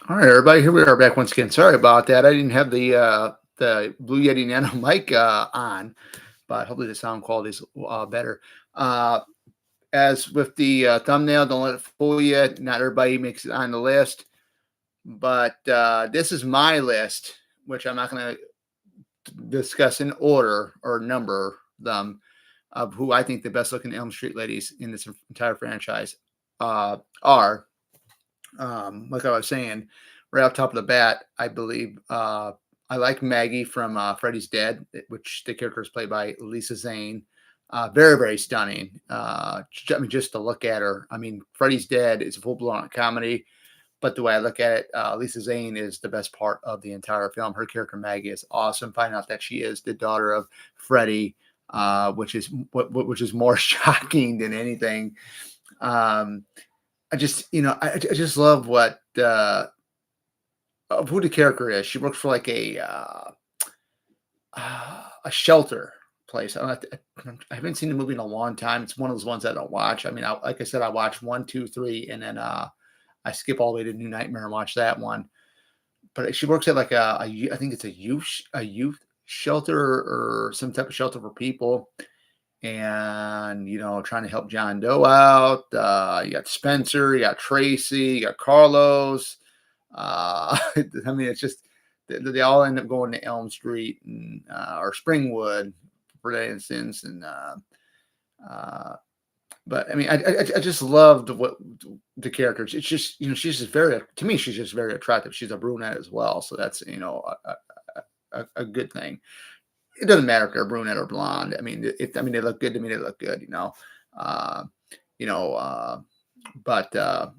All right, everybody. Here we are back once again. Sorry about that. I didn't have the Blue Yeti Nano mic on, but hopefully the sound quality is better. Uh, as with the thumbnail, don't let it fool you. Not everybody makes it on the list, but this is my list, which I'm not going to discuss in order or number them of who I think the best looking Elm Street ladies in this entire franchise are. Like I was saying, right off top of the bat, I believe I like Maggie from Freddy's Dead, which the character is played by Lisa Zane. Very, very stunning. I mean, just to look at her. I mean, Freddy's Dead is a full blown comedy, but the way I look at it, Lisa Zane is the best part of the entire film. Her character Maggie is awesome. Find out that she is the daughter of Freddy, which is more shocking than anything. Um, I just love what of who the character is. She works for like a shelter place. I haven't seen the movie in a long time. It's one of those ones I don't watch. I mean, like I said, I watch one, two, three, and then I skip all the way to New Nightmare and watch that one. But she works at like I think it's a youth shelter or some type of shelter for people, and trying to help John Doe out. You got Spencer, you got Tracy, you got Carlos. I mean, it's just they all end up going to Elm Street and or Springwood for that instance, and but I mean, I just loved what the characters. It's just she's just very to me she's just very attractive. She's a brunette as well, so that's a good thing. It doesn't matter if they're brunette or blonde. I mean, they look good to me. They look good, uh, you know. But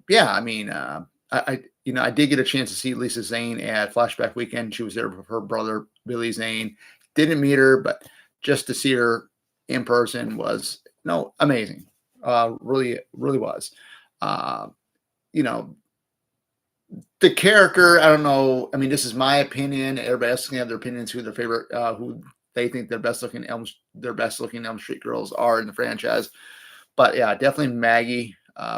yeah, I mean, I did get a chance to see Lisa Zane at Flashback Weekend. She was there with her brother Billy Zane. Didn't meet her, but just to see her in person was amazing. Really, really was. Uh, you know, the character. I don't know. I mean, this is my opinion. Everybody else can have their opinions who their favorite, who they think their best looking Elm Street girls are in the franchise. But yeah, definitely Maggie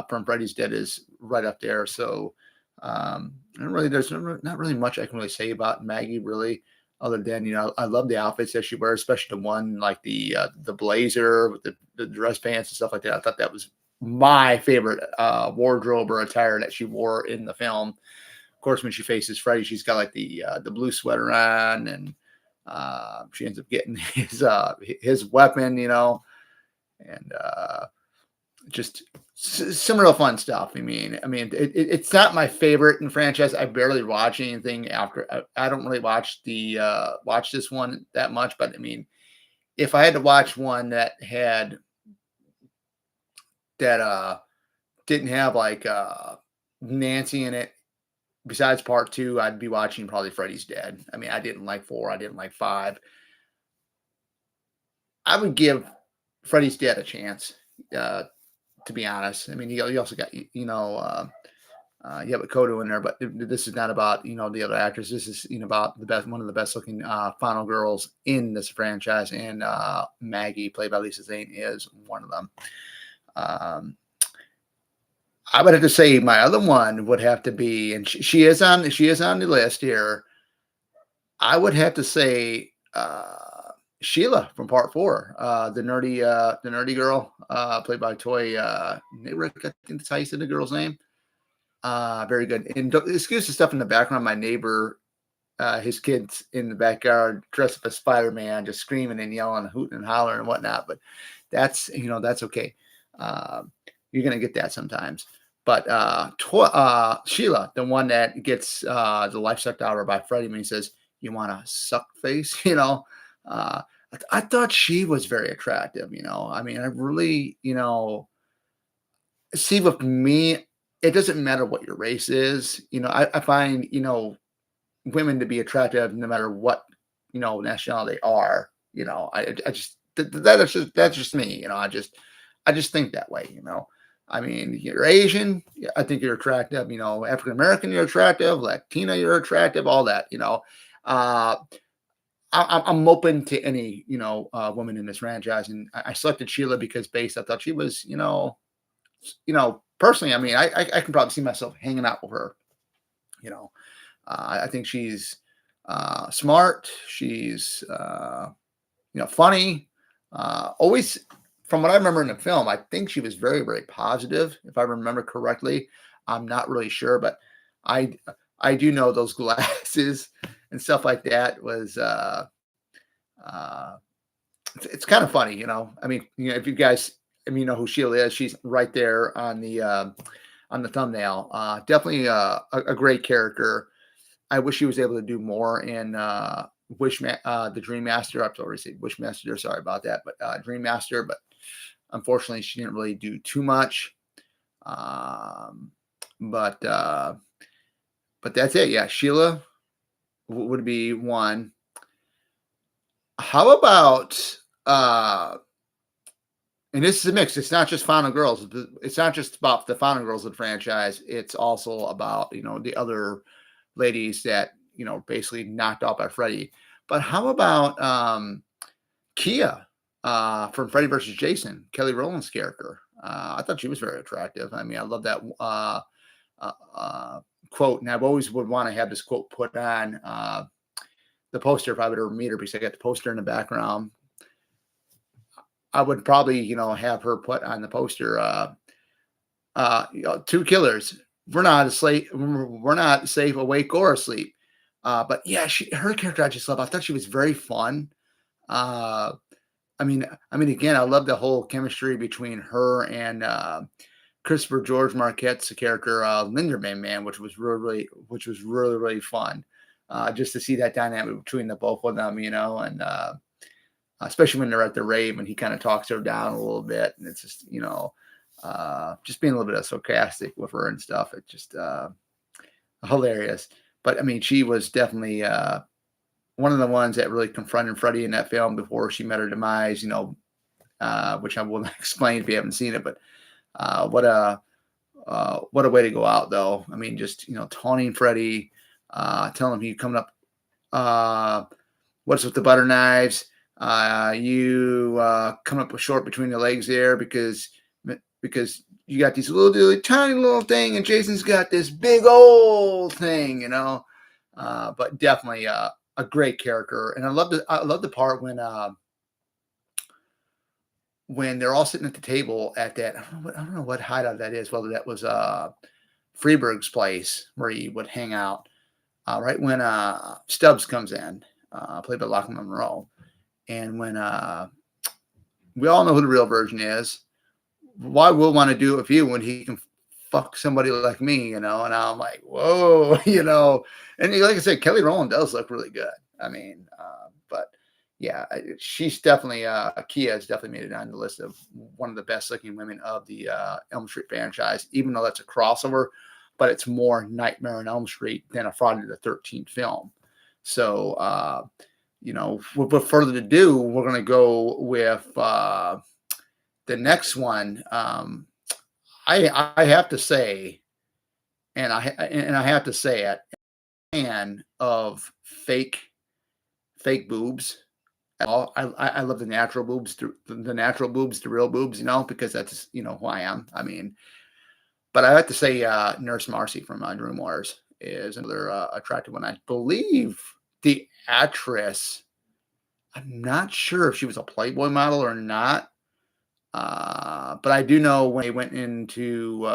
from Freddy's Dead is right up there. So there's not really much I can really say about Maggie really, other than I love the outfits that she wears, especially the one like the blazer with the dress pants and stuff like that. I thought that was my favorite wardrobe or attire that she wore in the film. Of course, when she faces Freddy, she's got like the blue sweater on, and she ends up getting his weapon, and just some real fun stuff. It's not my favorite in franchise. I barely watch anything after. I don't really watch watch this one that much, but I mean, if I had to watch one that didn't have like Nancy in it, besides part two, I'd be watching probably Freddy's Dead. I mean, I didn't like four, I didn't like five. I would give Freddy's Dead a chance. To be honest, I mean, you also got you have a Kodo in there, but this is not about the other actors. This is about one of the best looking final girls in this franchise, and Maggie, played by Lisa Zane, is one of them. I would have to say my other one would have to be, and she is on the list here. I would have to say Sheila from Part Four, the nerdy girl, played by Toy Nayrick. I think that's how you said the girl's name. Very good. And excuse the stuff in the background. My neighbor, his kids in the backyard dressed up as Spider-Man, just screaming and yelling, hooting and hollering and whatnot. But that's that's okay. You're gonna get that sometimes. But Sheila, the one that gets the life sucked out of her by Freddy when he says, "You want to suck face?" I thought she was very attractive. I mean, I really, see with me, it doesn't matter what your race is. I find women to be attractive no matter what nationality they are. I just that's just me. I just think that way. I mean, you're Asian, I think you're attractive. African American, you're attractive. Latina, you're attractive. All that. I'm open to any woman in this franchise, and I selected Sheila because I thought she was personally. I mean, I can probably see myself hanging out with her. You know, I think she's smart. She's funny. Always, from what I remember in the film, I think she was very, very positive, if I remember correctly. I'm not really sure, but I I do know those glasses and stuff like that was uh it's kind of funny, you know. I mean, if you guys, I mean, you know who Sheila is. She's right there on the thumbnail. Definitely a great character. I wish he was able to do more in the Dream Master. I've already said Wishmaster. Sorry about that, but Dream Master. But unfortunately, she didn't really do too much. Um, but uh, but that's it. Yeah, Sheila would be one. How about and this is a mix. It's not just Final Girls. It's not just about the Final Girls of the franchise. It's also about the other ladies that basically knocked out by Freddy. But how about Kia from Freddy versus Jason, Kelly Rowland's character? I thought she was very attractive. I mean, I love that quote, and I've always would want to have this quote put on the poster if I would ever meet her, because I got the poster in the background. I would probably, have her put on the poster. Two killers. We're not asleep. We're not safe, awake, or asleep. But yeah, her character I just love. I thought she was very fun. Uh, I mean, again, I love the whole chemistry between her and Christopher George Marquette's character, Linderman Man, which was really, really fun. Just to see that dynamic between the both of them, and especially when they're at the rave and he kind of talks her down a little bit, and it's just just being a little bit of sarcastic with her and stuff. It's just hilarious. But I mean, she was definitely one of the ones that really confronted Freddie in that film before she met her demise. Which I will not explain if you haven't seen it. But what a way to go out, though. I mean, just taunting Freddie, telling him he coming up. What's with the butter knives? You coming up short between the legs there because you got these little tiny little thing, and Jason's got this big old thing, but definitely a great character. And I love the part when they're all sitting at the table at that, I don't know what hideout that is, whether that was Freeberg's place where he would hang out, right when Stubbs comes in, played by Lachlan Monroe. And when we all know who the real version is, why will want to do it with you when he can fuck somebody like me, And I'm like, whoa, And like I said, Kelly Rowland does look really good. I mean, but yeah, she's definitely, Kia has definitely made it on the list of one of the best looking women of the Elm Street franchise, even though that's a crossover, but it's more Nightmare on Elm Street than a Friday the 13th film. So, without further ado, we're going to go with the next one. I have to say, and I have to say it, fan of fake boobs. I love the natural boobs, the real boobs, because that's who I am. I mean, but I have to say, Nurse Marcy from Dream Wars is another attractive one. I believe the actress, I'm not sure if she was a Playboy model or not. But I do know when they went into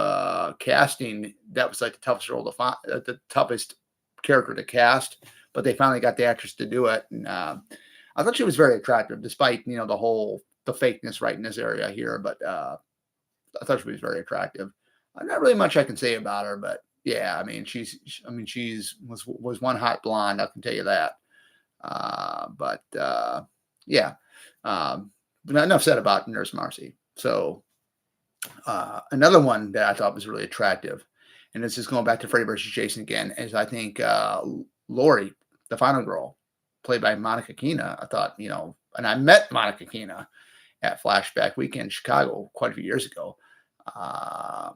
casting, that was like the toughest role to find, the toughest character to cast. But they finally got the actress to do it, and I thought she was very attractive, despite the fakeness right in this area here. But I thought she was very attractive. Not really much I can say about her, but yeah, I mean, she's was one hot blonde. I can tell you that. Yeah. But enough said about Nurse Marcy. So another one that I thought was really attractive, and this is going back to Freddy versus Jason again, is I think Lori, the final girl, played by Monica Keena. I thought, and I met Monica Keena at Flashback Weekend in Chicago quite a few years ago. I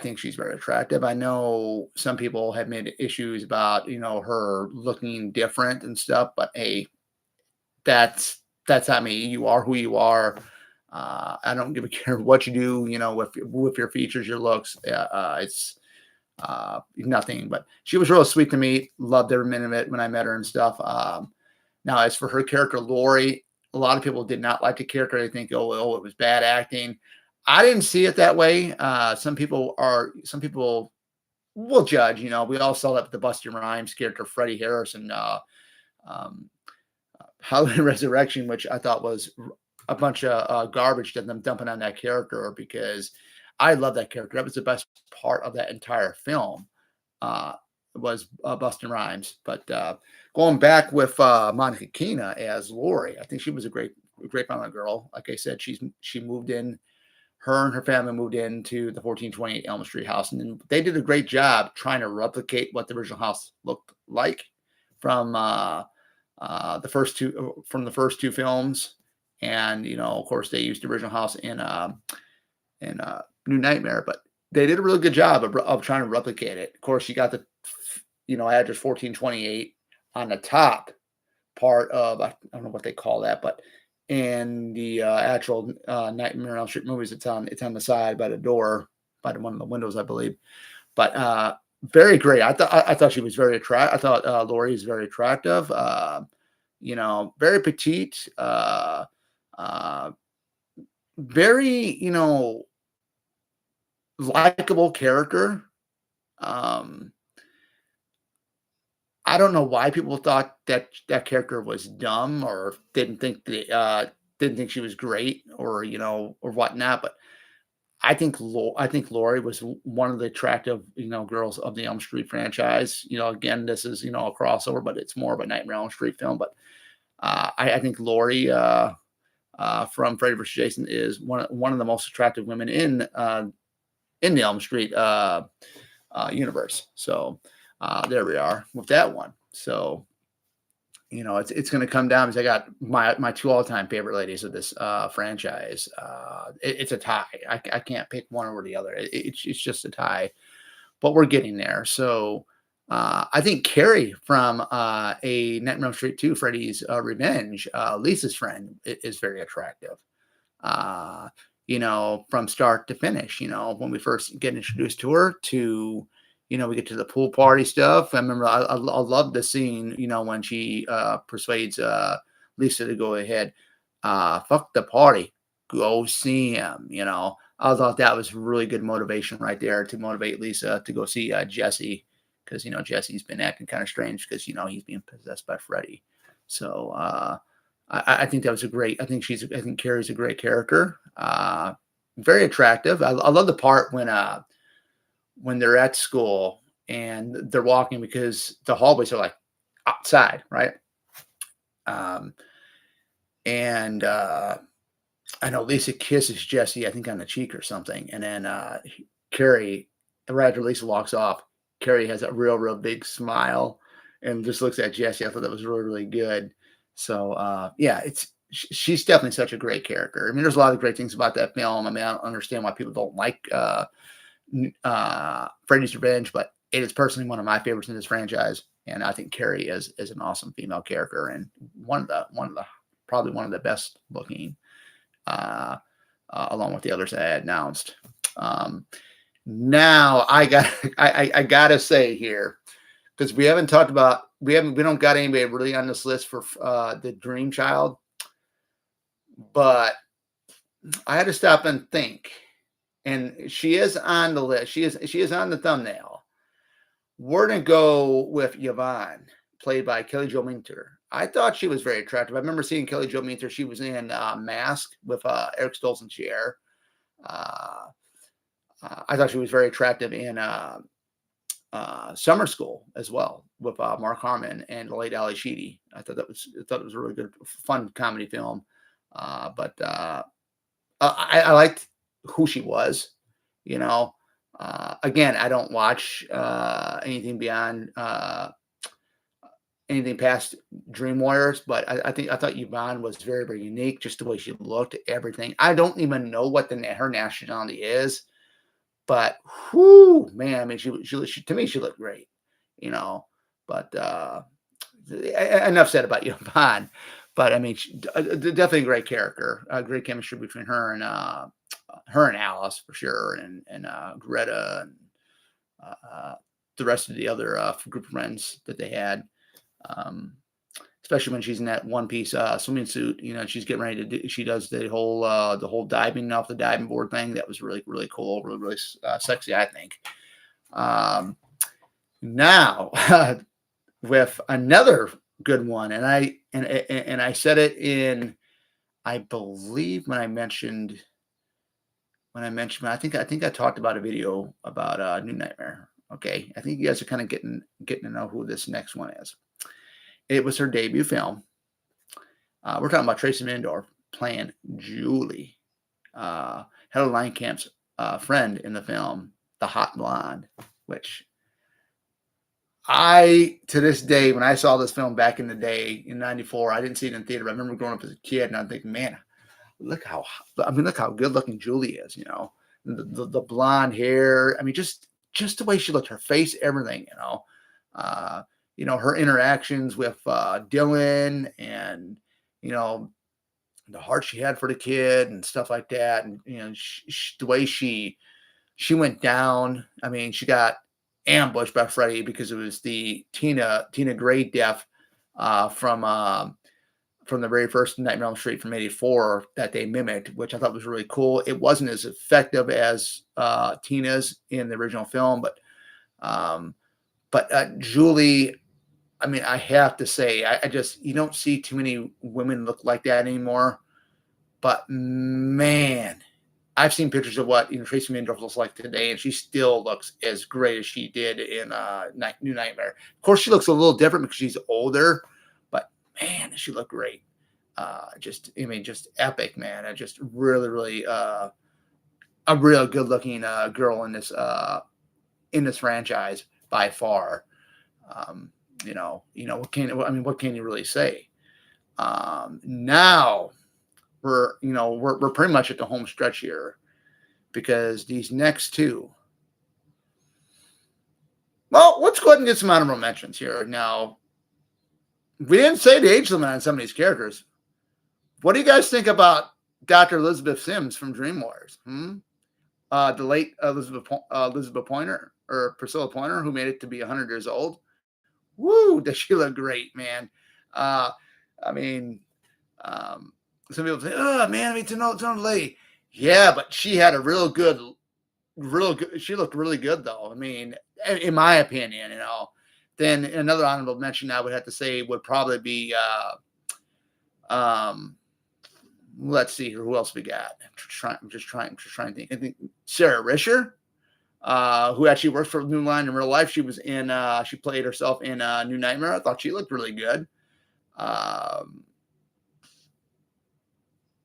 think she's very attractive. I know some people have made issues about, her looking different and stuff, but hey, that's not me. You are who you are. I don't give a care what you do, with your features, your looks. nothing. But she was real sweet to me. Loved every minute of it when I met her and stuff. Now, as for her character, Lori, a lot of people did not like the character. They think, oh, it was bad acting. I didn't see it that way. Some people will judge. We all saw that with the Buster Rhymes character, Freddie Harrison, um, Halloween Resurrection, which I thought was a bunch of garbage that them dumping on that character because I love that character. That was the best part of that entire film. Uh, was Buster Rhymes, but going back with Monica Keena as Lori, I think she was a great found girl. Like I said, she moved in. Her and her family moved into the 1428 Elm Street house, and then they did a great job trying to replicate what the original house looked like from the first two films. And of course, they used the original house in New Nightmare, but they did a really good job of trying to replicate it. Of course, you got the address 1428 on the top part of, I don't know what they call that, but in the actual Nightmare on Elm Street movies, it's on the side by the door, by one of the windows, I believe. But very great. I thought she was very attractive. I thought Lori is very attractive. Very petite. Very likable character. I don't know why people thought that character was dumb or didn't think she was great or or whatnot. But I think Lori was one of the attractive girls of the Elm Street franchise. Again, this is a crossover, but it's more of a Nightmare on Elm Street film. But I think Lori from Freddy vs. Jason is one of the most attractive women in the Elm Street universe. So. There we are with that one. So, it's going to come down because I got my two all-time favorite ladies of this franchise. It's a tie. I can't pick one over the other. It's just a tie, but we're getting there. So, I think Carrie from a Nightmare on Elm Street 2, Freddy's Revenge, Lisa's friend, is very attractive. From start to finish. When we first get introduced to her to we get to the pool party stuff. I remember I love the scene, when she persuades Lisa to go ahead. Fuck the party. Go see him, I thought that was really good motivation right there to motivate Lisa to go see Jesse because, Jesse's been acting kind of strange because, he's being possessed by Freddy. So I think that was I think Carrie's a great character. Very attractive. I love the part when they're at school and they're walking because the hallways are like outside, right? And I know Lisa kisses Jesse, I think on the cheek or something. And then Carrie, right after Lisa walks off, Carrie has a real big smile and just looks at Jesse. I thought that was really, really good. So yeah, she's definitely such a great character. I mean, there's a lot of great things about that film. I mean, I don't understand why people don't like Freddy's Revenge, but it is personally one of my favorites in this franchise, and I think Carrie is an awesome female character and probably one of the best looking, along with the others I had announced. Now I gotta say here because we don't got anybody really on this list for the Dream Child, but I had to stop and think. And she is on the list. She is on the thumbnail. We're going to go with Yvonne, played by Kelly Jo Minter. I thought she was very attractive. I remember seeing Kelly Jo Minter. She was in Mask with Eric Stolzen's chair. I thought she was very attractive in Summer School as well with Mark Harmon and the late Ali Sheedy. I thought it was a really good, fun comedy film. But I liked who she was, again, I don't watch anything beyond anything past Dream Warriors, but I thought Yvonne was very, very unique, just the way she looked, everything. I don't even know what her nationality is, but whoo, man, I mean, she to me, she looked great, but enough said about Yvonne, but I mean, definitely a great character, great chemistry between her and Alice for sure, and Greta, and uh, the rest of the other group of friends that they had. Um, Especially when she's in that one piece swimming suit, she's getting ready to do. She does the whole diving off the diving board thing. That was really really cool, really really sexy, I think. Um, Now with another good one, and I said it in, I believe when I think I talked about a video about New Nightmare. Okay, I think you guys are kind of getting to know who this next one is. It was her debut film. We're talking about Tracy Mindor playing Julie, Heather Langenkamp's friend in the film, the hot blonde, which to this day, when I saw this film back in the day in '94, I didn't see it in theater. I remember growing up as a kid, and I'm thinking, man, look how good looking Julie is. The blonde hair. I mean, just the way she looked, her face, everything. Her interactions with Dylan, and you know the heart she had for the kid and stuff like that, and the way she went down. I mean, she got ambushed by Freddy because it was the Tina Gray death from the very first Nightmare on Elm Street from '84 that they mimicked, which I thought was really cool. It wasn't as effective as Tina's in the original film, um, but Julie. I mean, I have to say, I just you don't see too many women look like that anymore. But man, I've seen pictures of what Tracy Mindorf looks like today, and she still looks as great as she did in New Nightmare. Of course, she looks a little different because she's older, but man, she looked great. Just epic, man. And just really, really a real good looking girl in this franchise by far. What can you really say? Now we're pretty much at the home stretch here, because these next two. Well, let's go ahead and get some honorable mentions here. Now, we didn't say the age limit on some of these characters. What do you guys think about Dr. Elizabeth Sims from Dream Wars? The late Elizabeth Pointer, or Priscilla Pointer, who made it to be 100 years old. Woo, does she look great, man? I mean, some people say, "Oh man, it's an old lady." Yeah, but she had a real good. She looked really good, though. I mean, in my opinion, Then another honorable mention I would have to say would probably be, let's see here, who else we got? I'm just trying to think. I think Sarah Risher, who actually works for New Line in real life. She played herself in New Nightmare. I thought she looked really good.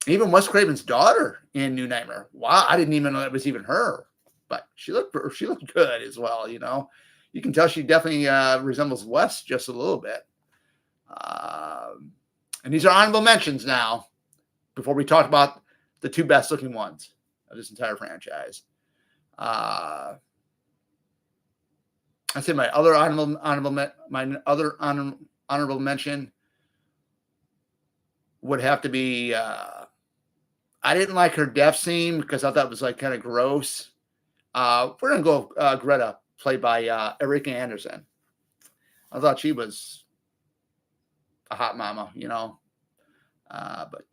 Even Wes Craven's daughter in New Nightmare. Wow, I didn't even know that was even her, but she looked good as well. You can tell she definitely resembles Wes just a little bit. And these are honorable mentions now, before we talk about the two best looking ones of this entire franchise. I say my other honorable mention would have to be. I didn't like her death scene because I thought it was like kind of gross. We're gonna go Greta, played by Erika Anderson. I thought she was a hot mama, but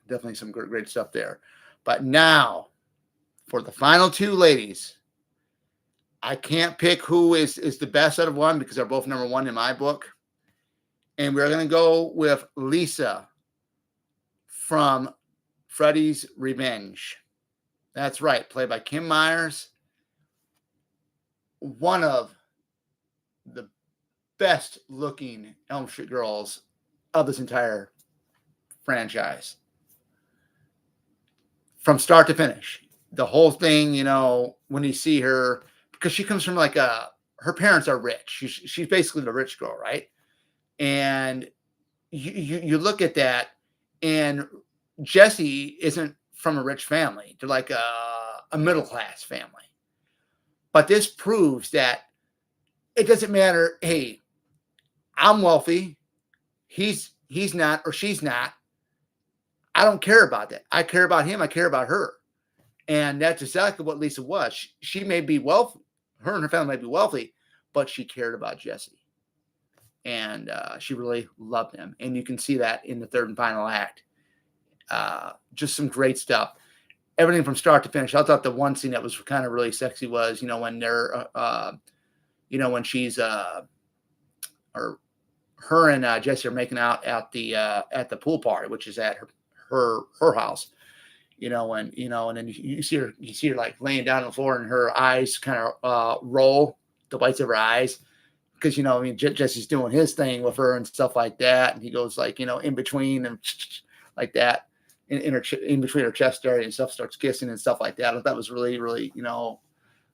definitely some great stuff there. But now, for the final two ladies, I can't pick who is the best out of one, because they're both number one in my book. And we're going to go with Lisa from Freddy's Revenge. That's right, played by Kim Myers. One of the best looking Elm Street girls of this entire franchise. From start to finish. The whole thing, when you see her, because she comes from her parents are rich. She's basically the rich girl, right? And you look at that, and Jessie isn't from a rich family. They're like a middle class family. But this proves that it doesn't matter. Hey, I'm wealthy. He's not, or she's not. I don't care about that. I care about him. I care about her. And that's exactly what Lisa was. She may be wealthy, her and her family might be wealthy, but she cared about Jesse. And she really loved him. And you can see that in the third and final act. Just some great stuff. Everything from start to finish. I thought the one scene that was kind of really sexy was, when they're, when she's, or her and Jesse are making out at the pool party, which is at her house. And then you see her like laying down on the floor, and her eyes kind of roll, the whites of her eyes, because Jesse's doing his thing with her and stuff like that, and he goes like in between and like that in between her chest area and stuff, starts kissing and stuff like that. I thought that was really really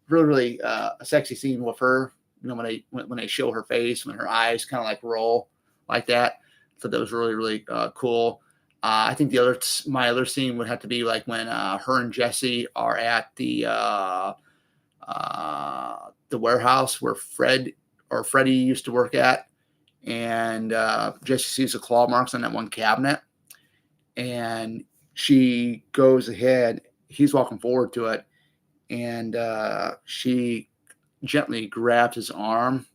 really a sexy scene with her. When they show her face, when her eyes kind of like roll like that. So that was really really cool. I think my other scene would have to be like when her and Jesse are at the warehouse where Freddie used to work at, and Jesse sees the claw marks on that one cabinet, and she goes ahead. He's walking forward to it, and she gently grabs his arm,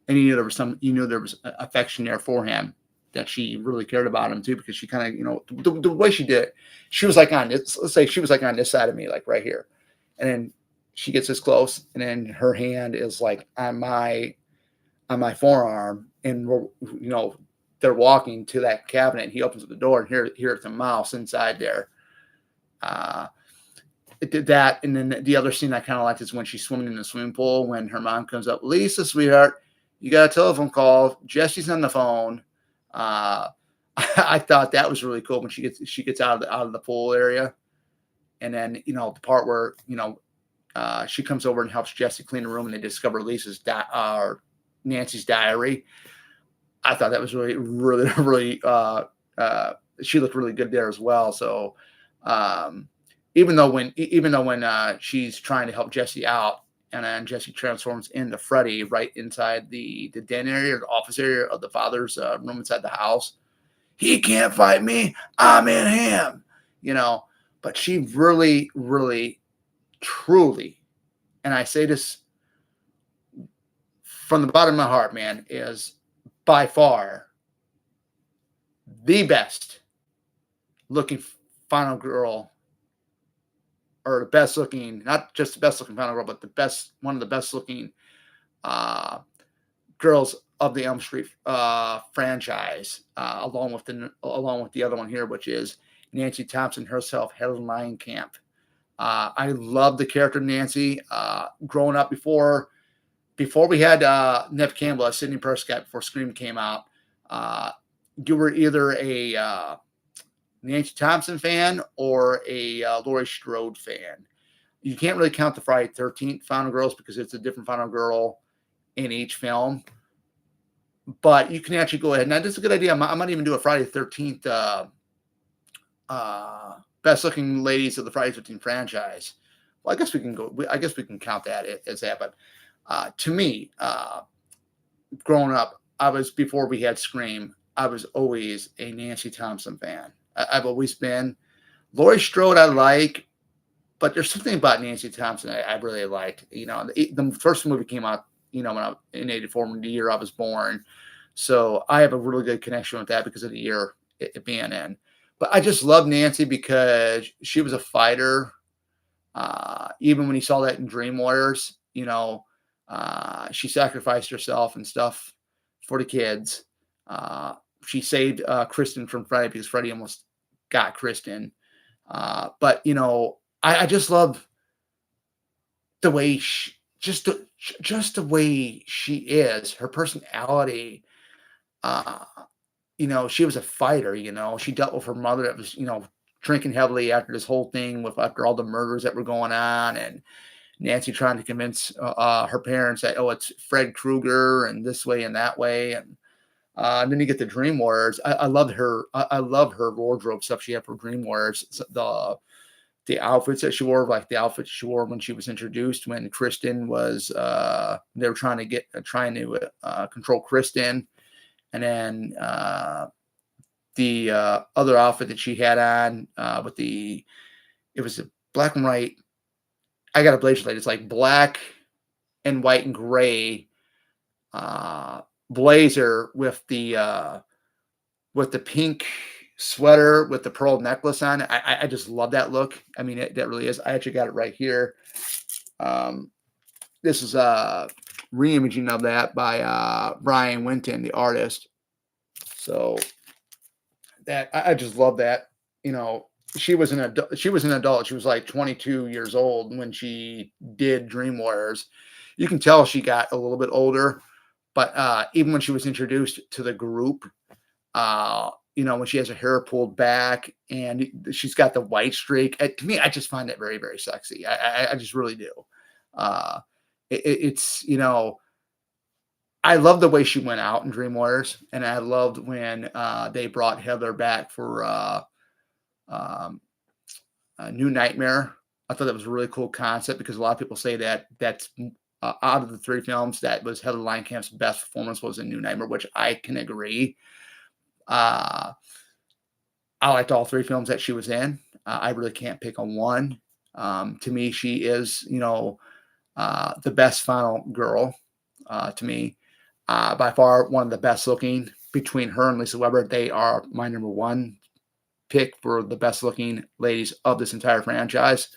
and there was affection there for him, that she really cared about him too, because she kind of, the way she did it, she was like on this, let's say she was like on this side of me, like right here. And then she gets this close, and then her hand is like on my forearm, and they're walking to that cabinet, and he opens up the door, and here's a mouse inside there. It did that. And then the other scene I kind of liked is when she's swimming in the swimming pool, when her mom comes up, Lisa, sweetheart, you got a telephone call. Jesse's on the phone. I thought that was really cool when she gets out of the pool area, and then the part where she comes over and helps Jesse clean the room, and they discover Nancy's diary. I thought that was really really really she looked really good there as well. So even though when she's trying to help Jesse out, and then Jesse transforms into Freddy right inside the den area, or the office area of the father's room inside the house. He can't fight me. I'm in him. But she really, really, truly, and I say this from the bottom of my heart, man, is by far the best looking final girl, or the best looking, not just the best looking final girl, but one of the best looking girls of the Elm Street franchise, along with the other one here, which is Nancy Thompson herself, Helen Lionkamp. I love the character Nancy. Growing up before we had Neve Campbell as Sidney Prescott, before Scream came out, you were either a Nancy Thompson fan or a Laurie Strode fan. You can't really count the Friday 13th Final Girls because it's a different Final Girl in each film. But you can actually go ahead. Now, this is a good idea. I might even do a Friday 13th best looking ladies of the Friday 13th franchise. Well, I guess we can count that as that. But to me, growing up, before we had Scream, I was always a Nancy Thompson fan. I've always been. Laurie Strode I like, but there's something about Nancy Thompson I really liked. The first movie came out, when I was in '84, the year I was born. So I have a really good connection with that because of the year it being in. But I just love Nancy because she was a fighter. Even when you saw that in Dream Warriors, she sacrificed herself and stuff for the kids. She saved Kristen from Freddy because Freddy almost got Kristen. But I just love the way just the way she is, her personality. She was a fighter. She dealt with her mother that was drinking heavily after this whole thing, after all the murders that were going on, and Nancy trying to convince her parents that it's Fred Krueger and this way and that way, and then you get the Dream Warriors. I love her. I love her wardrobe stuff she had for Dream Warriors. The outfits that she wore, like the outfits she wore when she was introduced, when Kristen was, they were trying to control Kristen, and then the other outfit that she had on it was black and white. I got a blazer lady. It's like black and white and gray blazer with the pink sweater with the pearl necklace on it. I just love that look. I mean, that really is. I actually got it right here. This is a reimaging of that by Brian Winton, the artist. So that I just love that. You know, she was an adult. She was an adult. She was like 22 years old when she did Dream Warriors. You can tell she got a little bit older, but even when she was introduced to the group, you know, when she has her hair pulled back and she's got the white streak, to me, I just find that very, very sexy. I just really do. It's, you know, I love the way she went out in Dream Warriors, and I loved when they brought Heather back for a New Nightmare. I thought that was a really cool concept because a lot of people say that that's out of the three films, that was Heather Langenkamp's best performance was in New Nightmare, which I can agree. I liked all three films that she was in. I really can't pick on one. To me, she is, you know, the best final girl to me. By far one of the best looking. Between her and Lisa Weber, they are my number one pick for the best looking ladies of this entire franchise.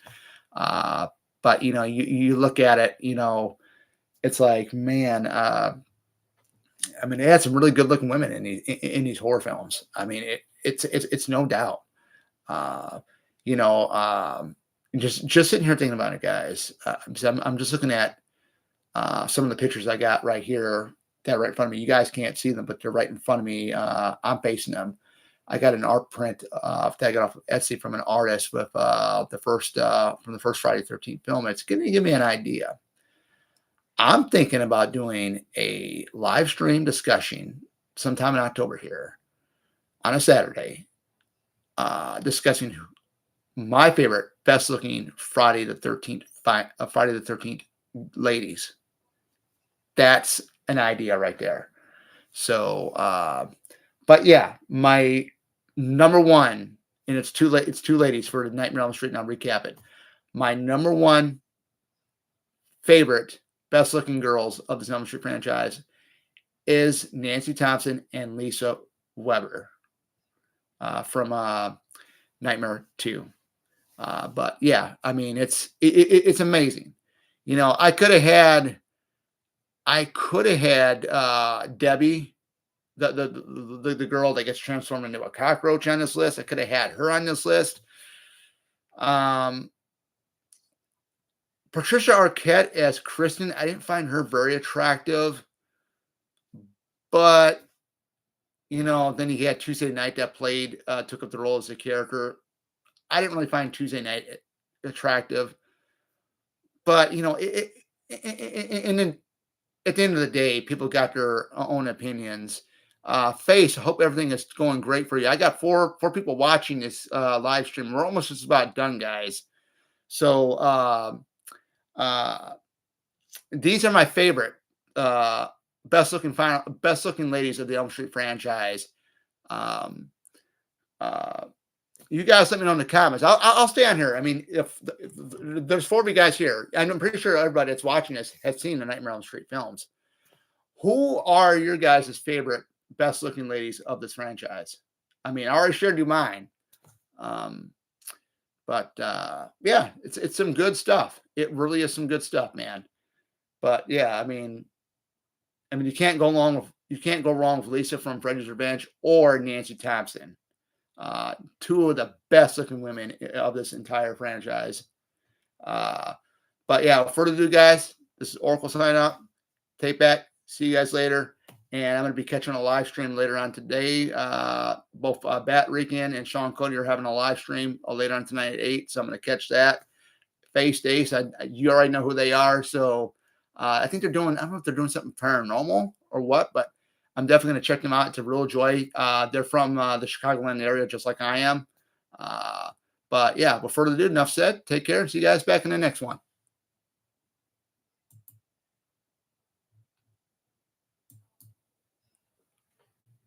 But, you know, you look at it, you know, it's like, man, I mean, they had some really good looking women in these horror films. I mean, it's no doubt. You know, just sitting here thinking about it, guys. I'm just looking at some of the pictures I got right here, that right in front of me. You guys can't see them, but they're right in front of me. I'm facing them. I got an art print that I got off of Etsy from an artist with from the first Friday the 13th film. It's going to give me an idea. I'm thinking about doing a live stream discussion sometime in October here on a Saturday, discussing my favorite, best looking Friday the 13th ladies. That's an idea right there. So, but yeah, my number one, and it's two ladies for the Nightmare on Elm Street, and I'll recap it. My number one favorite, best looking girls of the Elm Street franchise is Nancy Thompson and Lisa Weber from Nightmare 2. But yeah, I mean, it's amazing. You know, I could have had Debbie, the girl that gets transformed into a cockroach on this list. I could have had her on this list. Patricia Arquette as Kristen, I didn't find her very attractive, but you know, then he had Tuesday Night that took up the role as a character. I didn't really find Tuesday Night attractive, but you know, and then at the end of the day, people got their own opinions. Face, I hope everything is going great for you. I got four people watching this live stream. We're almost just about done, guys. So these are my favorite best looking ladies of the Elm Street franchise. You guys let me know in the comments. I'll stay on here. I mean, if there's four of you guys here, and I'm pretty sure everybody that's watching this has seen the Nightmare on Elm Street films. Who are your guys' favorite best looking ladies of this franchise? I mean, I already shared you mine. But yeah, it's some good stuff. It really is some good stuff, man. But yeah, I mean, you can't go wrong with Lisa from Freddy's Revenge or Nancy Thompson. Two of the best looking women of this entire franchise. But yeah, without further ado, guys, this is Oracle signing out. Take back. See you guys later. And I'm going to be catching a live stream later on today. Both Bat Rican and Sean Cody are having a live stream later on tonight at 8. So I'm going to catch that. Face to Ace, you already know who they are. So I think I don't know if they're doing something paranormal or what, but I'm definitely going to check them out. It's a real joy. They're from the Chicagoland area, just like I am. But yeah, without further ado, enough said. Take care. See you guys back in the next one.